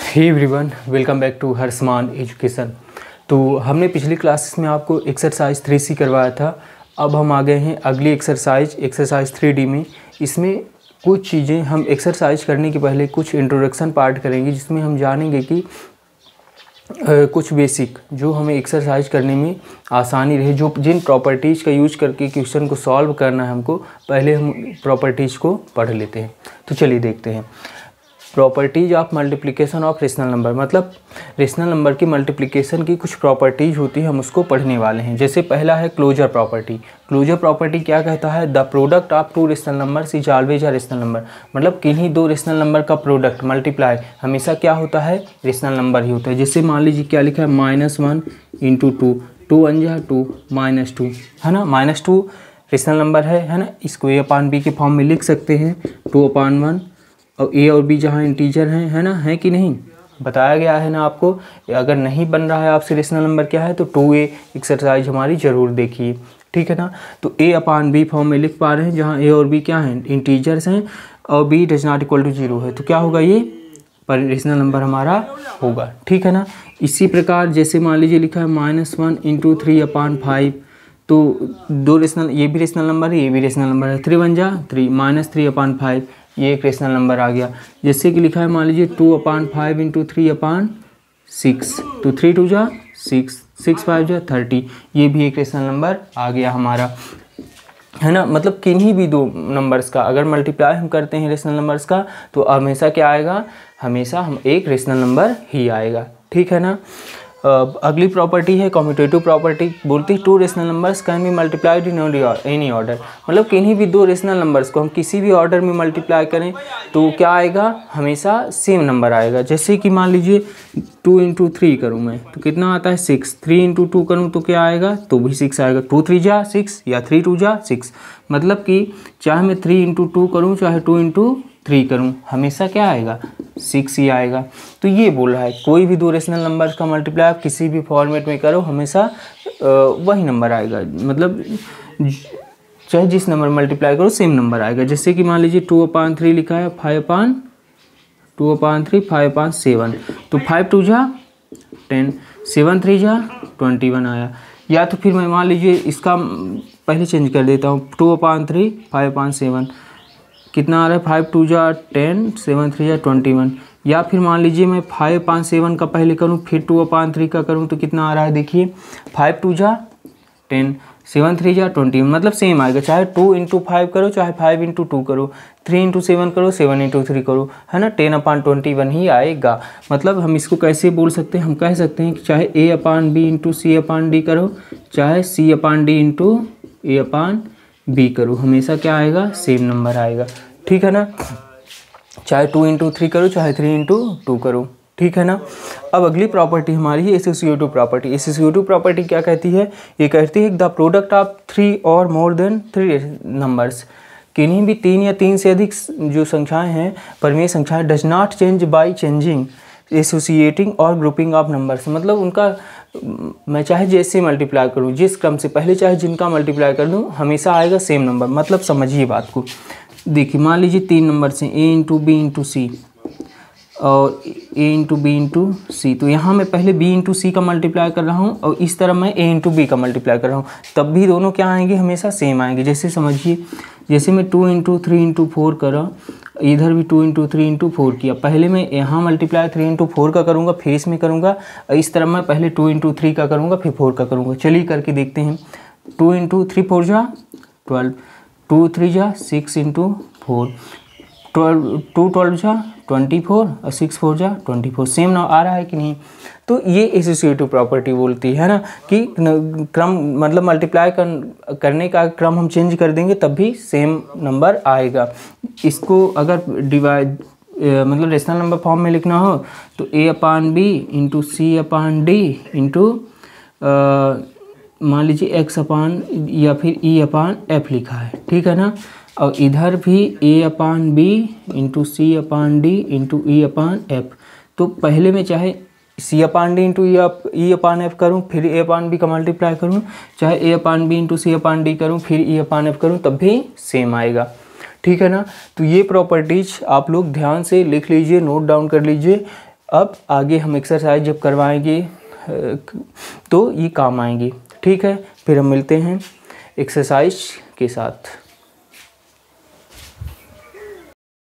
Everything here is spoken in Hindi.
Hey everyone, welcome back to Harshman education. तो हमने पिछली क्लासेस में आपको एक्सरसाइज 3C करवाया था। अब हम आ गए हैं अगली एक्सरसाइज 3D में। इसमें कुछ चीज़ें हम एक्सरसाइज करने के पहले कुछ इंट्रोडक्शन पार्ट करेंगे, जिसमें हम जानेंगे कि कुछ बेसिक जो हमें एक्सरसाइज करने में आसानी रहे, जो जिन प्रॉपर्टीज़ का यूज करके क्वेश्चन को सॉल्व करना है हमको, पहले हम प्रॉपर्टीज़ को पढ़ लेते हैं। तो चलिए देखते हैं। Properties of multiplication of rational number, मतलब रेशनल नंबर की मल्टीप्लिकेशन की कुछ प्रॉपर्टीज होती है, हम उसको पढ़ने वाले हैं। जैसे पहला है क्लोजर प्रॉपर्टी। क्लोजर प्रॉपर्टी क्या कहता है? The product of two rational numbers is always a rational number. मतलब किन्हीं दो रेशनल नंबर का प्रोडक्ट मल्टीप्लाई हमेशा क्या होता है? रेशनल नंबर ही होता है। जैसे मान लीजिए क्या लिखा है, -1 × 2, 2 1 जा 2, -2 है ना। -2 रेशनल नंबर है ना। इसको A/B के फॉर्म में लिख सकते हैं, 2/1। और ए और बी जहाँ इंटीजर हैं, है ना, है कि नहीं, बताया गया है ना आपको। अगर नहीं बन रहा है आपसे रेशनल नंबर क्या है, तो 2A एक्सरसाइज हमारी ज़रूर देखिए, ठीक है ना। तो A/B फॉर्म में लिख पा रहे हैं, जहाँ ए और बी क्या हैं? इंटीजर्स हैं, और b does not equal to 0 है, तो क्या होगा? ये पर रेशनल नंबर हमारा होगा, ठीक है ना। इसी प्रकार जैसे मान लीजिए लिखा है -1 × 3/5, तो दो रेशनल, ये भी रेशनल नंबर है, ये भी रेशनल नंबर है। 3 1 जा 3, -3/5, ये एक रेशनल नंबर आ गया। जैसे कि लिखा है मान लीजिए 2/5 × 3/6, तो 3 2 जा 6, 6 5 जा 30, ये भी एक रेशनल नंबर आ गया हमारा, है ना। मतलब किन्हीं भी दो नंबर्स का अगर मल्टीप्लाई हम करते हैं रेशनल नंबर्स का, तो हमेशा क्या आएगा? हमेशा हम एक रेशनल नंबर ही आएगा, ठीक है ना। अगली प्रॉपर्टी है कम्यूटेटिव प्रॉपर्टी। बोलती है two rational numbers can be multiplied in any order. मतलब किन्हीं भी दो रेशनल नंबर्स को हम किसी भी ऑर्डर में मल्टीप्लाई करें तो क्या आएगा? हमेशा सेम नंबर आएगा। जैसे कि मान लीजिए 2 × 3 करूँ मैं, तो कितना आता है? 6। 3 × 2 करूँ तो क्या आएगा? तो भी 6 आएगा। 2 3 जा 6 या 3 2 जा 6। मतलब कि चाहे मैं 3 × 2 करूँ, चाहे 2 × 3 करूँ, हमेशा क्या आएगा? 6 ही आएगा। तो ये बोल रहा है कोई भी दो रेशनल नंबर्स का मल्टीप्लाई आप किसी भी फॉर्मेट में करो, हमेशा वही नंबर आएगा। मतलब चाहे जिस नंबर मल्टीप्लाई करो सेम नंबर आएगा। जैसे कि मान लीजिए 2/3 लिखा है, 2/3 5/7, तो 5 2 जा 10, 7 3 जा 21 आया। या तो फिर मैं मान लीजिए इसका पहले चेंज कर देता हूँ, 2/3 5/7 कितना आ रहा है? 5 2 जा 10, 7 3 जा 21। या फिर मान लीजिए मैं 5/7 का पहले करूँ, फिर 2/3 का करूँ, तो कितना आ रहा है? देखिए 5 2 जा 10, 7 3 जा 21। मतलब सेम आएगा, चाहे 2 × 5 करो, चाहे 5 × 2 करो, 3 × 7 करो, 7 × 3 करो, है ना। 10/21 ही आएगा। मतलब हम इसको कैसे बोल सकते हैं? हम कह सकते हैं कि चाहे A/B × C/D करो, चाहे C/D × A/B करो, हमेशा क्या आएगा? सेम नंबर आएगा, ठीक है ना। चाहे 2 × 3 करो, चाहे 3 × 2 करो, ठीक है ना। अब अगली प्रॉपर्टी हमारी है एसोसिएटिव प्रॉपर्टी। एसोसिएटिव प्रॉपर्टी क्या कहती है? ये कहती है द प्रोडक्ट ऑफ 3 और मोर देन 3 नंबर्स, किन्हीं भी 3 या 3 से अधिक जो संख्याएं हैं, परिमेय संख्याएं, does not change by changing associating और ग्रुपिंग ऑफ नंबर्स। मतलब उनका मैं चाहे जैसे मल्टीप्लाई करूँ, जिस क्रम से पहले चाहे जिनका मल्टीप्लाई कर दूँ, हमेशा आएगा सेम नंबर। मतलब समझिए बात को। देखिए मान लीजिए 3 नंबर से A × B × C और A × B × C, तो यहाँ मैं पहले B × C का मल्टीप्लाई कर रहा हूँ और इस तरह मैं A × B का मल्टीप्लाई कर रहा हूँ, तब भी दोनों क्या आएंगे? हमेशा सेम आएंगे। जैसे समझिए, जैसे मैं 2 × 3 × 4 करा, इधर भी 2 × 3 × 4 किया, पहले मैं यहाँ मल्टीप्लाई 3 × 4 का करूँगा, फिर इसमें करूँगा, और इस तरह मैं पहले 2 × 3 का करूँगा, फिर 4 का करूँगा। चलिए करके देखते हैं। 2 × 3 4 जा 12, 2 3 जा 6 × 4, 2 12 जा 24 और 6 4 जा 24। सेम ना आ रहा है कि नहीं? तो ये एसोसिएटिव प्रॉपर्टी बोलती है ना कि क्रम, मतलब मल्टीप्लाई करने का क्रम हम चेंज कर देंगे तब भी सेम नंबर आएगा। इसको अगर डिवाइड मतलब रेशनल नंबर फॉर्म में लिखना हो तो A/B × C/D मान लीजिए X/ या फिर E/F लिखा है, ठीक है ना। और इधर भी A/B × C/D × E/F। तो पहले मैं चाहे C/D × E/F करूँ, फिर A/B का मल्टीप्लाई करूँ, चाहे A/B × C/D करूँ, फिर E/F करूँ, तब भी सेम आएगा, ठीक है ना। तो ये प्रॉपर्टीज आप लोग ध्यान से लिख लीजिए, नोट डाउन कर लीजिए। अब आगे हम एक्सरसाइज जब करवाएंगे तो ये काम आएंगी। ठीक है, फिर हम मिलते हैं एक्सरसाइज के साथ।